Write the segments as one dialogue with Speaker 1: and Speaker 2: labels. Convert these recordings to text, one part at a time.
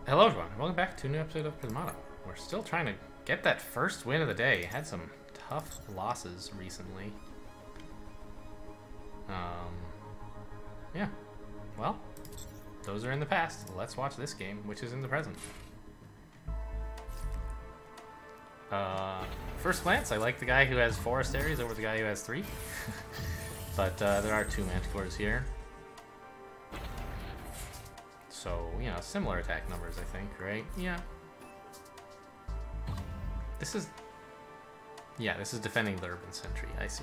Speaker 1: Hello everyone, welcome back to a new episode of Prismata. We're still trying to get that first win of the day. Had some tough losses recently. Yeah. Well, those are in the past. Let's watch this game, which is in the present. First glance, I like the guy who has 4 Asterios over the guy who has 3. But there are 2 Manticores here. So, you know, similar attack numbers, I think, right? Yeah. This is defending the Urban Sentry, I see.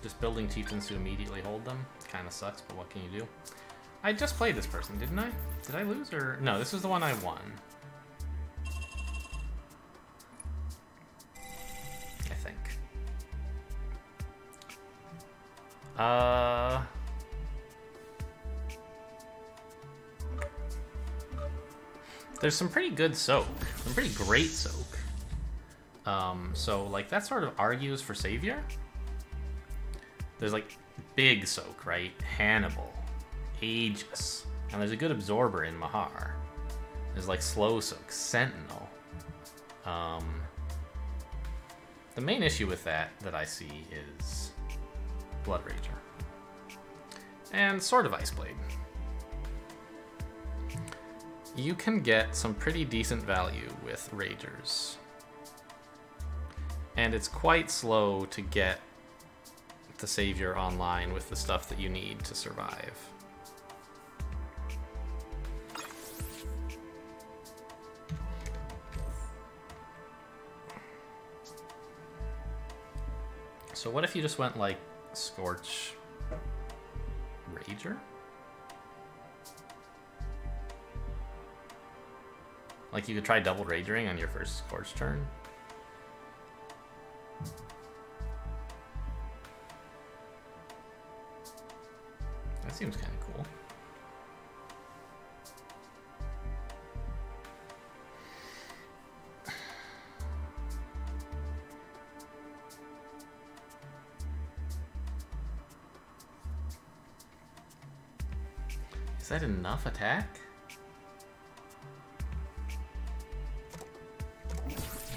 Speaker 1: Just building chieftains to immediately hold them kind of sucks, but what can you do? I just played this person, didn't I? Did I lose or... No, this was the one I won. I think. There's some pretty good soak. Some pretty great soak. So, like, that sort of argues for Savior. There's, like, big soak, right? Hannibal. Aegis. And there's a good absorber in Mahar. There's, like, slow soak. Sentinel. The main issue with that I see is Blood Rager. And Sword of Iceblade. You can get some pretty decent value with Ragers. And it's quite slow to get the Savior online with the stuff that you need to survive. So what if you just went like Scorch Rager? Like you could try double Ragering on your first Scorch turn. That seems kind of cool. Is that enough attack?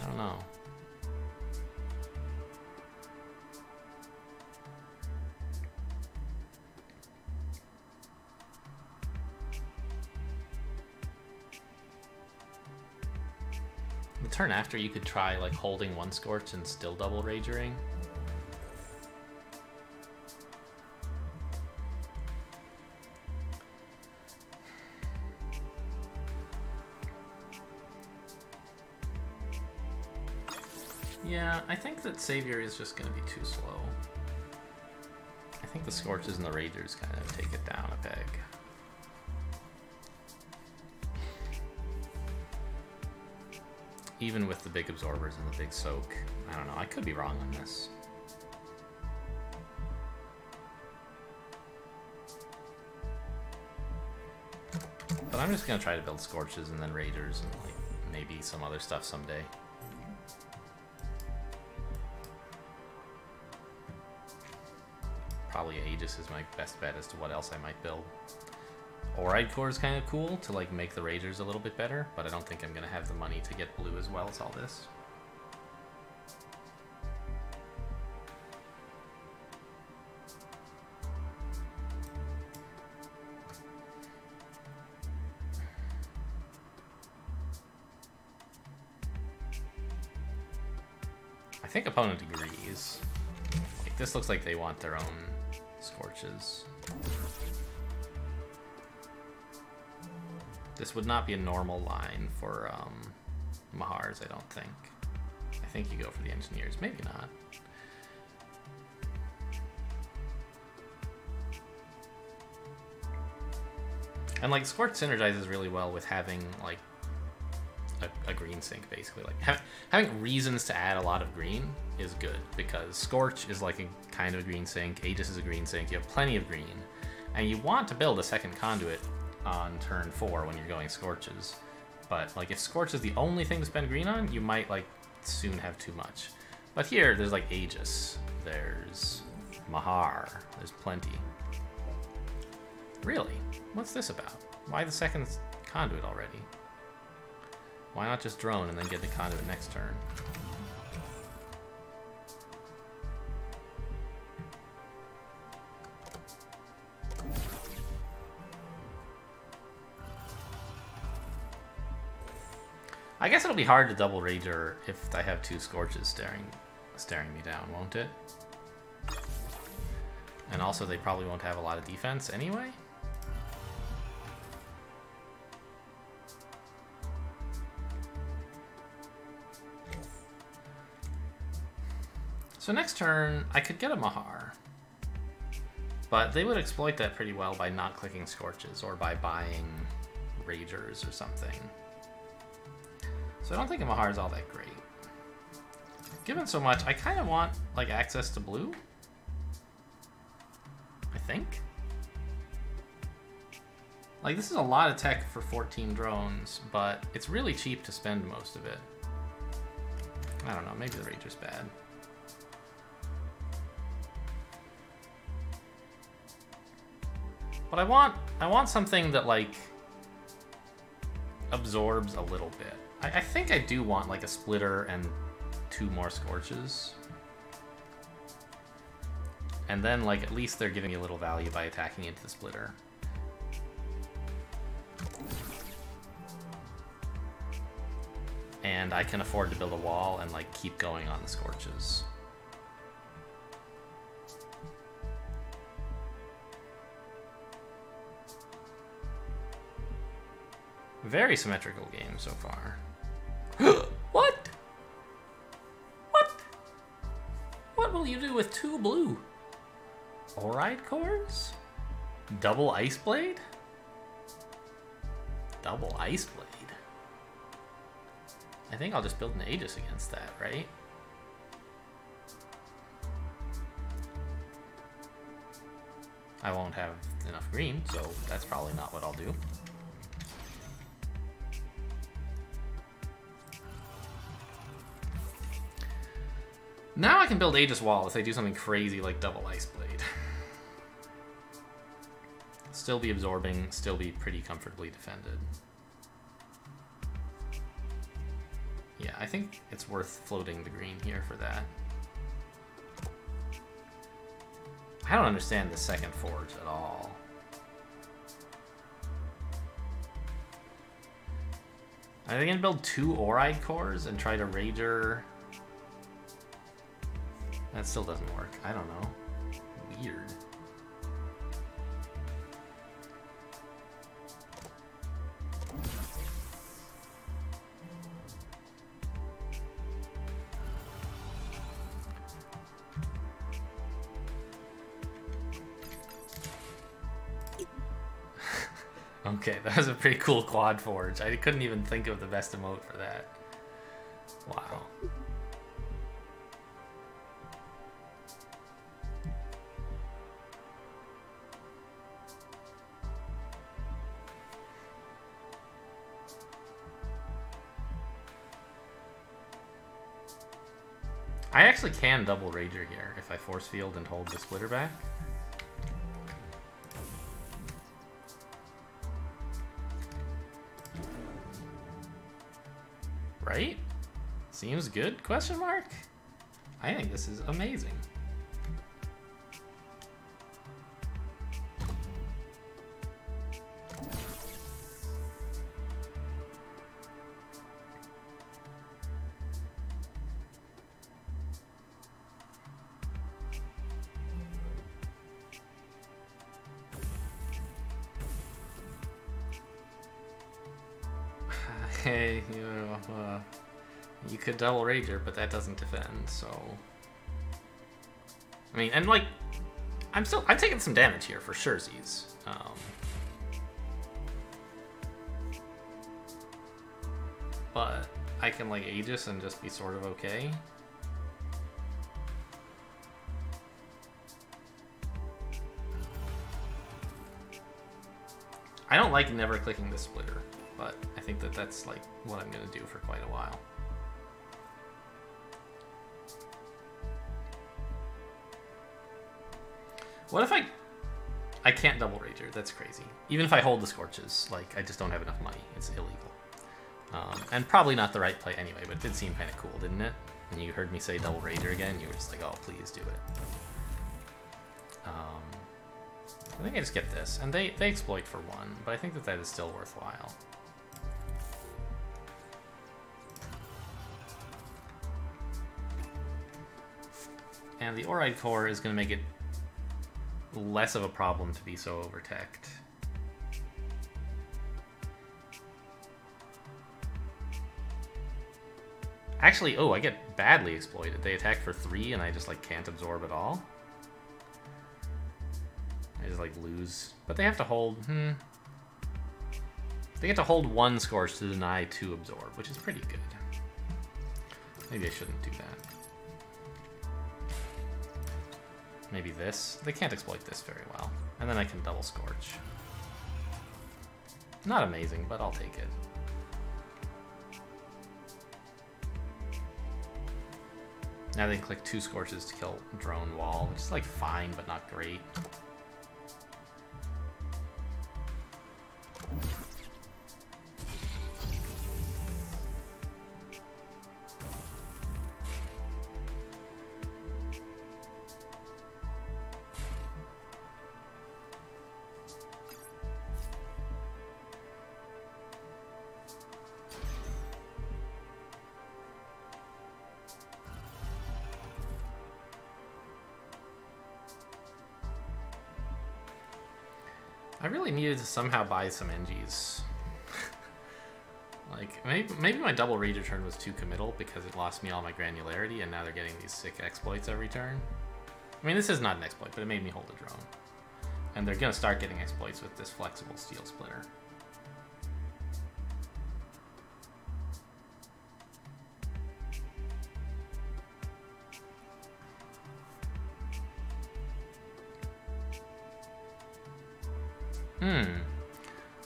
Speaker 1: I don't know. The turn after you could try like holding 1 Scorch and still double Ragering. Yeah, I think that Savior is just going to be too slow. I think the Scorches and the Ragers kind of take it down a peg. Even with the big absorbers and the big soak. I don't know, I could be wrong on this. But I'm just going to try to build Scorches and then Ragers and like maybe some other stuff someday. Probably Aegis is my best bet as to what else I might build. Oride Core is kind of cool to like make the Ragers a little bit better, but I don't think I'm going to have the money to get blue as well as all this. I think opponent agrees. Like, this looks like they want their own Scorches. This would not be a normal line for Mahars, I don't think. I think you go for the Engineers, maybe not. And like Scorch synergizes really well with having like a green sink, basically. Like having reasons to add a lot of green is good because Scorch is like a kind of a green sink, Aegis is a green sink, you have plenty of green, and you want to build a second conduit on turn 4 when you're going Scorches. But like if Scorch is the only thing to spend green on, you might like soon have too much. But here there's like Aegis, there's Mahar. There's plenty. Really? What's this about? Why the second conduit already? Why not just drone and then get the conduit next turn? I guess it'll be hard to double Rager if I have two Scorches staring me down, won't it? And also they probably won't have a lot of defense anyway. So next turn, I could get a Mahar. But they would exploit that pretty well by not clicking Scorches or by buying Ragers or something. So I don't think a Mahar is all that great. Given so much, I kind of want like access to blue. I think. Like this is a lot of tech for 14 drones, but it's really cheap to spend most of it. I don't know, maybe the Rager's bad. But I want something that like absorbs a little bit. I think I do want like a splitter and 2 more Scorches. And then like at least they're giving me a little value by attacking into the splitter. And I can afford to build a wall and like keep going on the Scorches. Very symmetrical game so far. What? What? What will you do with 2 blue? Oride cores? Double Ice Blade? Double Ice Blade? I think I'll just build an Aegis against that, right? I won't have enough green, so that's probably not what I'll do. Now I can build Aegis Wall if they do something crazy like double Ice Blade. Still be absorbing, still be pretty comfortably defended. Yeah, I think it's worth floating the green here for that. I don't understand the second forge at all. Are they gonna build 2 Oride cores and try to Rager? That still doesn't work. I don't know. Weird. Okay, that was a pretty cool quad forge. I couldn't even think of the best emote for that. Wow. I actually can double Rager here if I force field and hold the splitter back. Right? Seems good? Question mark? I think this is amazing. Hey, you could double Rager, but that doesn't defend, so... I mean, and like, I'm taking some damage here for sure, Z's. But I can like Aegis and just be sort of okay. I don't like never clicking the splitter, but I think that that's like what I'm gonna do for quite a while. What if I can't double Rager? That's crazy. Even if I hold the Scorches, like, I just don't have enough money. It's illegal. And probably not the right play anyway, but it did seem kind of cool, didn't it? And you heard me say double Rager again, you were just like, oh, please do it. I think I just get this. And they exploit for 1, but I think that is still worthwhile. And the Oride Core is going to make it less of a problem to be so overtech'd. Actually, oh, I get badly exploited. They attack for 3 and I just like can't absorb at all. I just like lose. But they have to hold, They get to hold 1 Scorch to deny 2 absorb, which is pretty good. Maybe I shouldn't do that. Maybe this. They can't exploit this very well. And then I can double Scorch. Not amazing, but I'll take it. Now they can click 2 Scorches to kill Drone Wall, which is like fine, but not great. I really needed to somehow buy some NGs. Like, maybe my double Rager turn was too committal because it lost me all my granularity, and now they're getting these sick exploits every turn. I mean, this is not an exploit, but it made me hold a drone. And they're gonna start getting exploits with this flexible steel splitter.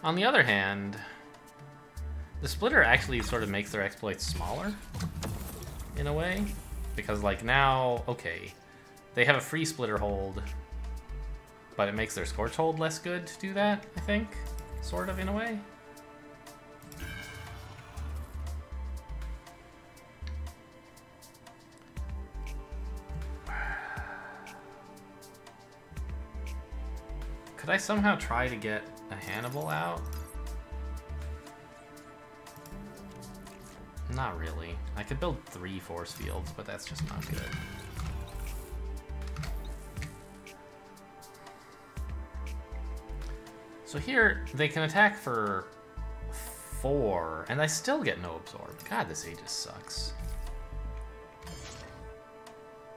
Speaker 1: On the other hand, the splitter actually sort of makes their exploits smaller, in a way. Because, like, now, okay, they have a free splitter hold, but it makes their Scorch hold less good to do that, I think. Sort of, in a way. Could I somehow try to get a Hannibal out? Not really. I could build 3 force fields, but that's just not good. So here, they can attack for 4, and I still get no absorb. God, this Aegis sucks.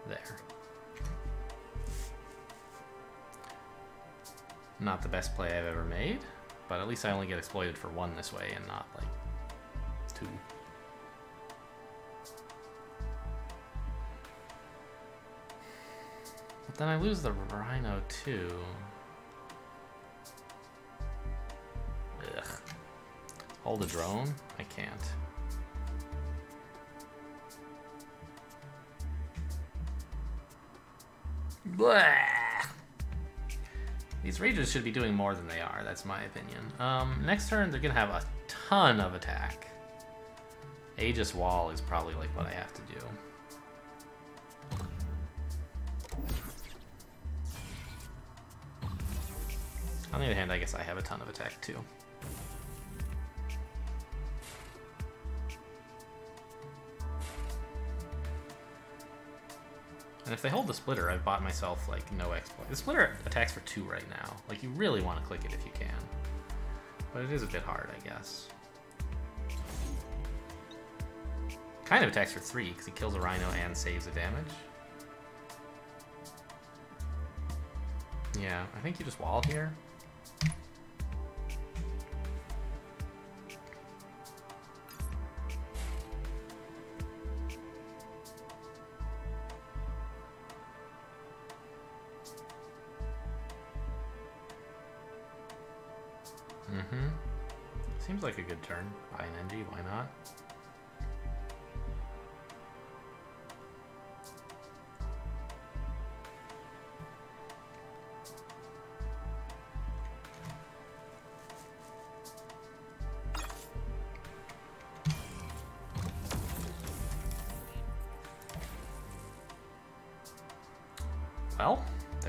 Speaker 1: There. Not the best play I've ever made, but at least I only get exploited for 1 this way and not, like, 2. But then I lose the Rhino, too. Ugh. Hold a drone? I can't. Blah! These Ragers should be doing more than they are, that's my opinion. Next turn, they're gonna have a ton of attack. Aegis Wall is probably like what I have to do. On the other hand, I guess I have a ton of attack too. And if they hold the splitter, I've bought myself, like, no exploit. The splitter attacks for 2 right now. Like, you really want to click it if you can. But it is a bit hard, I guess. Kind of attacks for 3, because he kills a Rhino and saves the damage. Yeah, I think you just wall here. Seems like a good turn. Buy an NG, why not?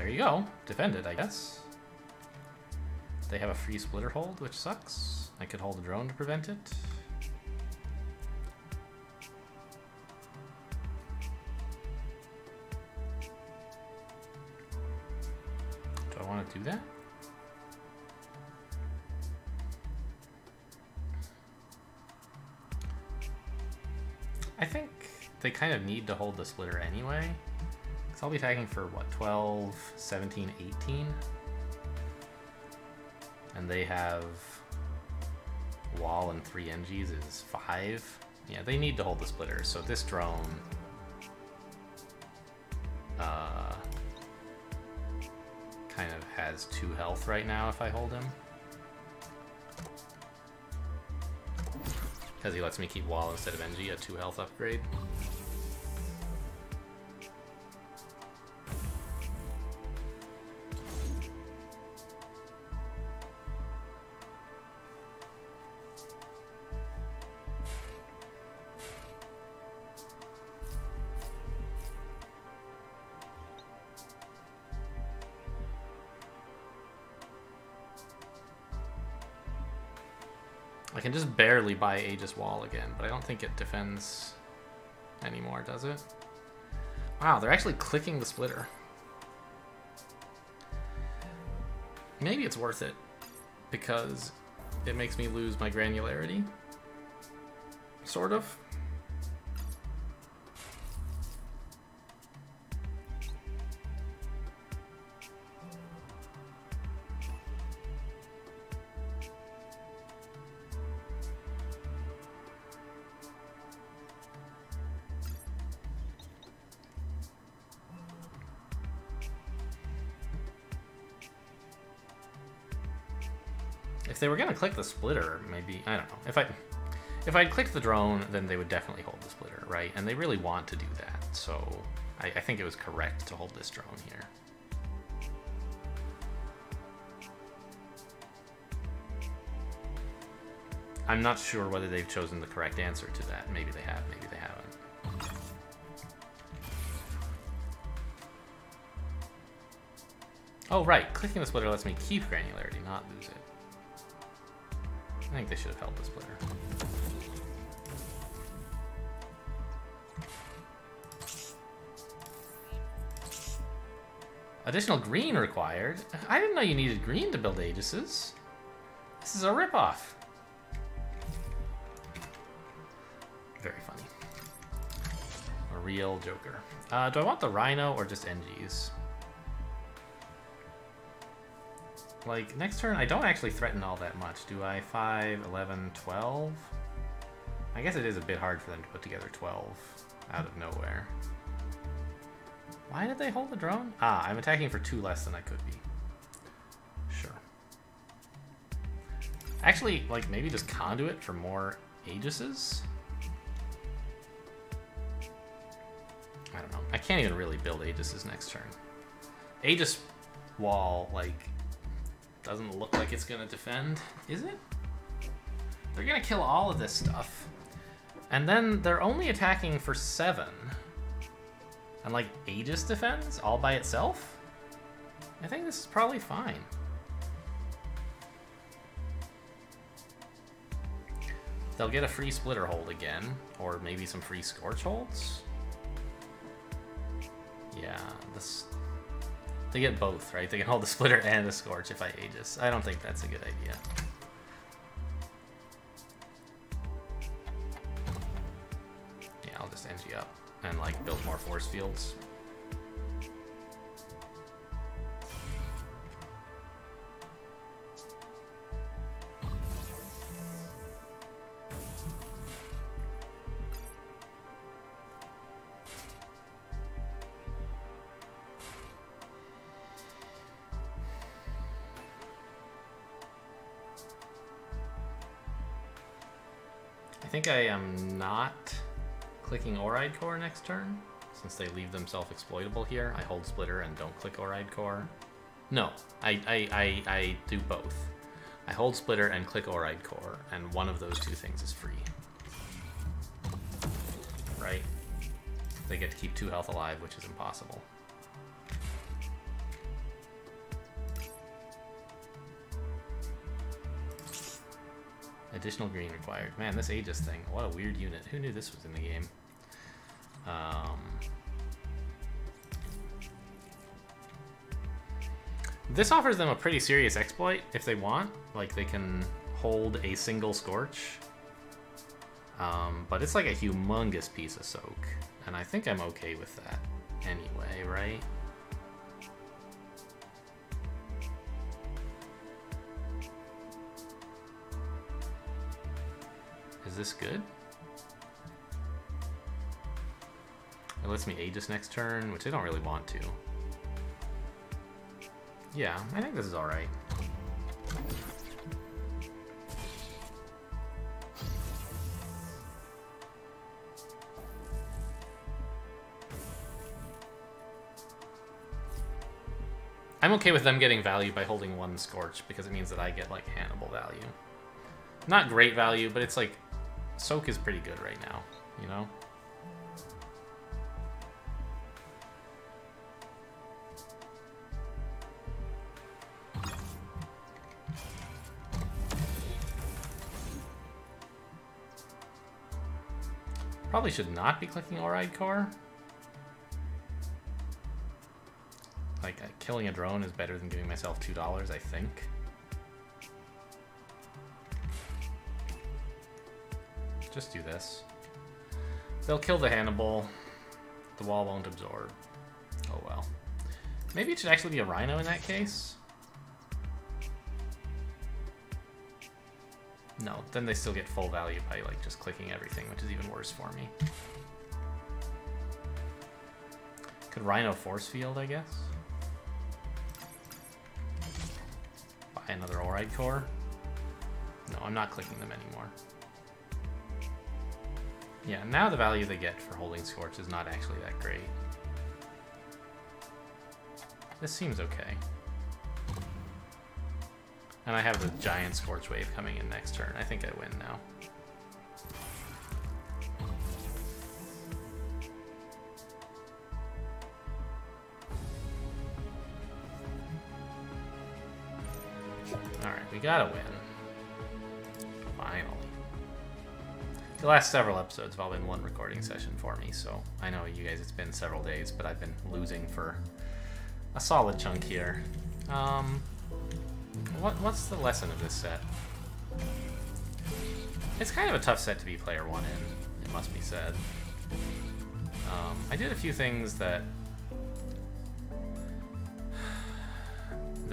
Speaker 1: There you go. Defended, I guess. They have a free splitter hold, which sucks. I could hold a drone to prevent it. Do I want to do that? I think they kind of need to hold the splitter anyway. Because I'll be attacking for, what, 12, 17, 18? And they have wall and 3 NGs is 5. Yeah, they need to hold the splitter. So this drone kind of has 2 health right now if I hold him. Because he lets me keep wall instead of NG, a 2 health upgrade. I can just barely buy Aegis Wall again, but I don't think it defends anymore, does it? Wow, they're actually clicking the splitter. Maybe it's worth it, because it makes me lose my granularity. Sort of. If they were gonna click the splitter, maybe, I don't know. If I'd clicked the drone, then they would definitely hold the splitter, right? And they really want to do that, so I think it was correct to hold this drone here. I'm not sure whether they've chosen the correct answer to that. Maybe they have, maybe they haven't. Oh, right. Clicking the splitter lets me keep granularity, not lose it. I think they should have held the splitter. Additional green required? I didn't know you needed green to build Aegises. This is a ripoff. Very funny. A real joker. Do I want the Rhino or just NGs? Like, next turn, I don't actually threaten all that much. Do I? 5, 11, 12? I guess it is a bit hard for them to put together 12 out of nowhere. Why did they hold the drone? Ah, I'm attacking for 2 less than I could be. Sure. Actually, like, maybe just conduit for more Aegises? I don't know. I can't even really build Aegises next turn. Aegis wall, like, doesn't look like it's gonna defend, is it? They're gonna kill all of this stuff. And then they're only attacking for 7. And like Aegis defends all by itself? I think this is probably fine. They'll get a free splitter hold again, or maybe some free Scorch holds. Yeah, this... They get both, right? They can hold the splitter and the Scorch if I Aegis. I don't think that's a good idea. Yeah, I'll just NG up and like build more force fields. I think I am not clicking Oride Core next turn, since they leave them self-exploitable here. I hold Splitter and don't click Oride Core. No, I do both. I hold Splitter and click Oride Core, and one of those 2 things is free. Right? They get to keep 2 health alive, which is impossible. Additional green required. Man, this Aegis thing, what a weird unit. Who knew this was in the game? This offers them a pretty serious exploit if they want. Like, they can hold a single Scorch. But it's like a humongous piece of soak. And I think I'm okay with that anyway, right? Is this good? It lets me Aegis next turn, which I don't really want to. Yeah, I think this is alright. I'm okay with them getting value by holding one Scorch, because it means that I get, like, Hannibal value. Not great value, but it's like, Soak is pretty good right now, you know? Probably should not be clicking Oride Core. Like, killing a drone is better than giving myself $2, I think. Just do this. They'll kill the Hannibal. The wall won't absorb. Oh well. Maybe it should actually be a Rhino in that case? No, then they still get full value by, like, just clicking everything, which is even worse for me. Could Rhino force field, I guess? Buy another Oride Core? No, I'm not clicking them anymore. Yeah, now the value they get for holding Scorch is not actually that great. This seems okay. And I have the giant Scorch Wave coming in next turn. I think I win now. Alright, we gotta win. Finally. The last several episodes have all been one recording session for me, so I know you guys, it's been several days, but I've been losing for a solid chunk here. What's the lesson of this set? It's kind of a tough set to be player one in, it must be said. I did a few things that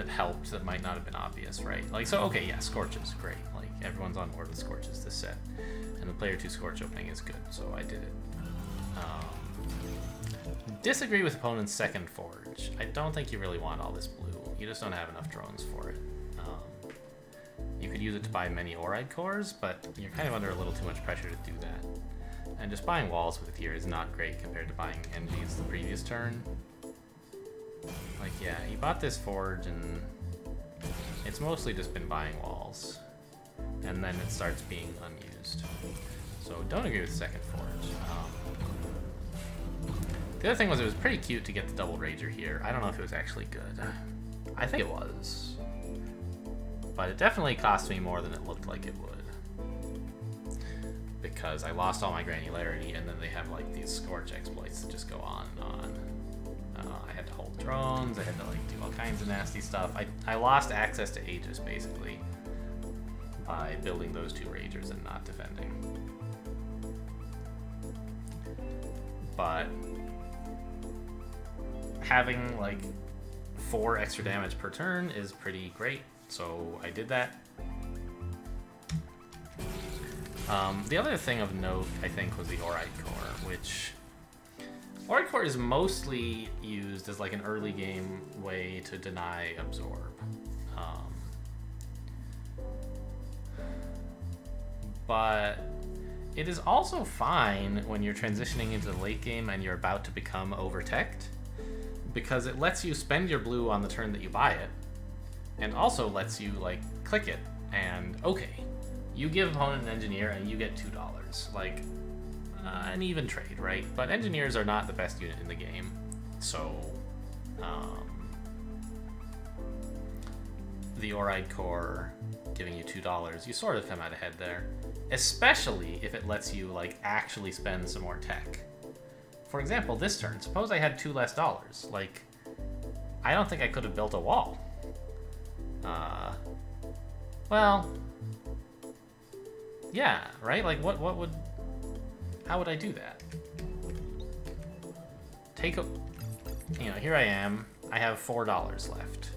Speaker 1: helped that might not have been obvious, right? Like, so, okay, yeah, Scorch is great. Like, everyone's on board with Scorches this set. And the player 2 Scorch opening is good, so I did it. Disagree with opponent's second Forge. I don't think you really want all this blue. You just don't have enough drones for it. You could use it to buy many Oride Cores, but you're kind of under a little too much pressure to do that. And just buying walls with it here is not great compared to buying NGs the previous turn. Like, yeah, you bought this Forge, and it's mostly just been buying walls. And then it starts being unused. So don't agree with the second Forge. The other thing was it was pretty cute to get the double Rager here. I don't know if it was actually good. I think it was. But it definitely cost me more than it looked like it would. Because I lost all my granularity, and then they have, like, these Scorch exploits that just go on and on. I had to hold drones, I had to, like, do all kinds of nasty stuff. I lost access to Aegis, basically, by building those two Ragers and not defending. But having, like, 4 extra damage per turn is pretty great, so I did that. The other thing of note, I think, was the Oride Core, which... Oride Core is mostly used as, like, an early game way to deny Absorb. But it is also fine when you're transitioning into the late game and you're about to become over-teched, because it lets you spend your blue on the turn that you buy it, and also lets you, like, click it, and, okay, you give opponent an engineer and you get $2. Like, an even trade, right? But engineers are not the best unit in the game, so the Oride Core giving you $2, you sort of come out ahead there. Especially if it lets you, like, actually spend some more tech. For example, this turn, suppose I had $2 less. Like, I don't think I could have built a wall. Well, yeah, right? Like, how would I do that? Here I am. I have $4 left.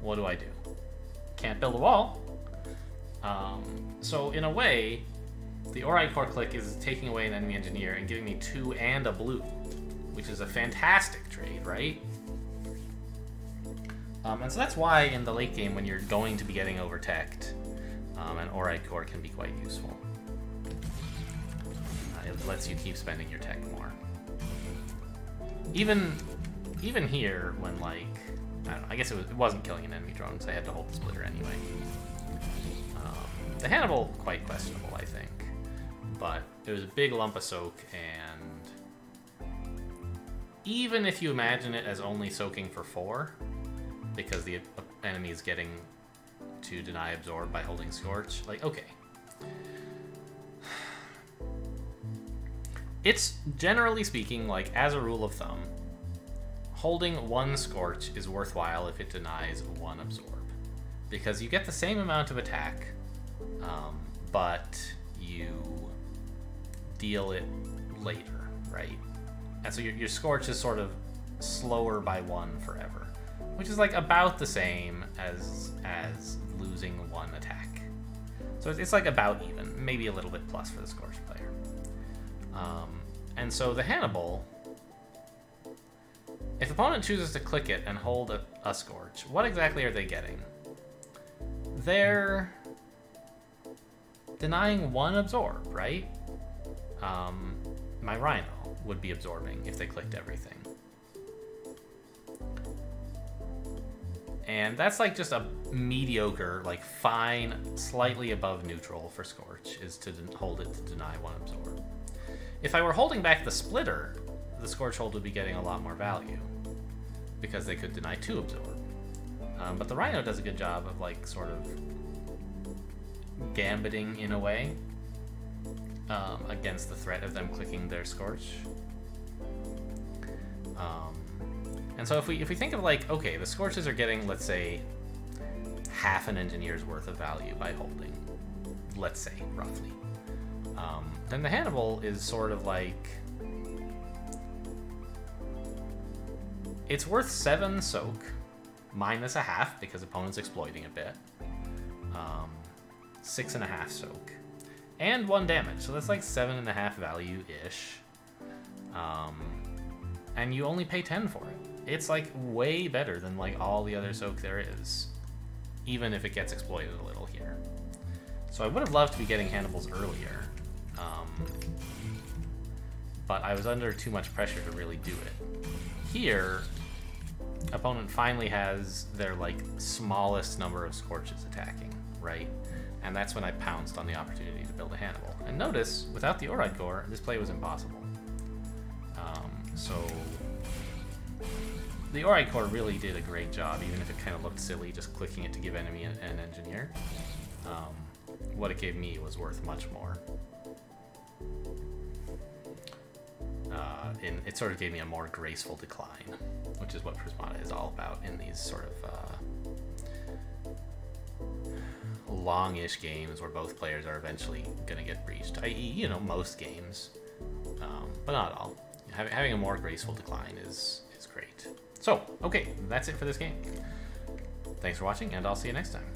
Speaker 1: What do? Can't build a wall. So in a way, the Oride Core click is taking away an enemy engineer and giving me 2 and a blue, which is a fantastic trade, right? And so that's why in the late game, when you're going to be getting over-teched, an Oride Core can be quite useful. It lets you keep spending your tech more. Even here, when, like, I don't know, I guess it wasn't killing an enemy drone, so I had to hold the splitter anyway. The Hannibal, quite questionable, I think. But it was a big lump of soak, and even if you imagine it as only soaking for 4, because the enemy is getting to deny absorb by holding Scorch, like, okay. It's, generally speaking, like, as a rule of thumb, holding 1 Scorch is worthwhile if it denies 1 absorb. Because you get the same amount of attack, but you deal it later, right? And so your Scorch is sort of slower by 1 forever, which is like about the same as losing 1 attack. So it's like about even, maybe a little bit plus for the Scorch player. And so the Hannibal, if opponent chooses to click it and hold a Scorch, what exactly are they getting? They're denying 1 absorb, right? My Rhino would be absorbing if they clicked everything. And that's like just a mediocre, like fine, slightly above neutral for Scorch, is to hold it to deny 1 absorb. If I were holding back the splitter, the Scorch hold would be getting a lot more value, because they could deny 2 absorb. But the Rhino does a good job of, like, sort of gambiting in a way against the threat of them clicking their Scorch. And so if we think of, like, okay, the Scorches are getting, let's say, half an engineer's worth of value by holding, let's say, roughly. Then the Hannibal is sort of like, it's worth 7 soak, minus a half, because opponent's exploiting a bit. 6.5 soak. And 1 damage, so that's like 7.5 value-ish. And you only pay 10 for it. It's like way better than like all the other soak there is, even if it gets exploited a little here. So I would have loved to be getting Hannibals earlier. But I was under too much pressure to really do it. Here, opponent finally has their, like, smallest number of Scorches attacking, right? And that's when I pounced on the opportunity to build a Hannibal. And notice, without the Oride Core, this play was impossible. So the Oride Core really did a great job, even if it kind of looked silly just clicking it to give enemy an engineer. What it gave me was worth much more. It sort of gave me a more graceful decline, which is what Prismata is all about in these sort of long-ish games where both players are eventually going to get breached, i.e., you know, most games, but not all. Having a more graceful decline is great. So, okay, that's it for this game. Thanks for watching, and I'll see you next time.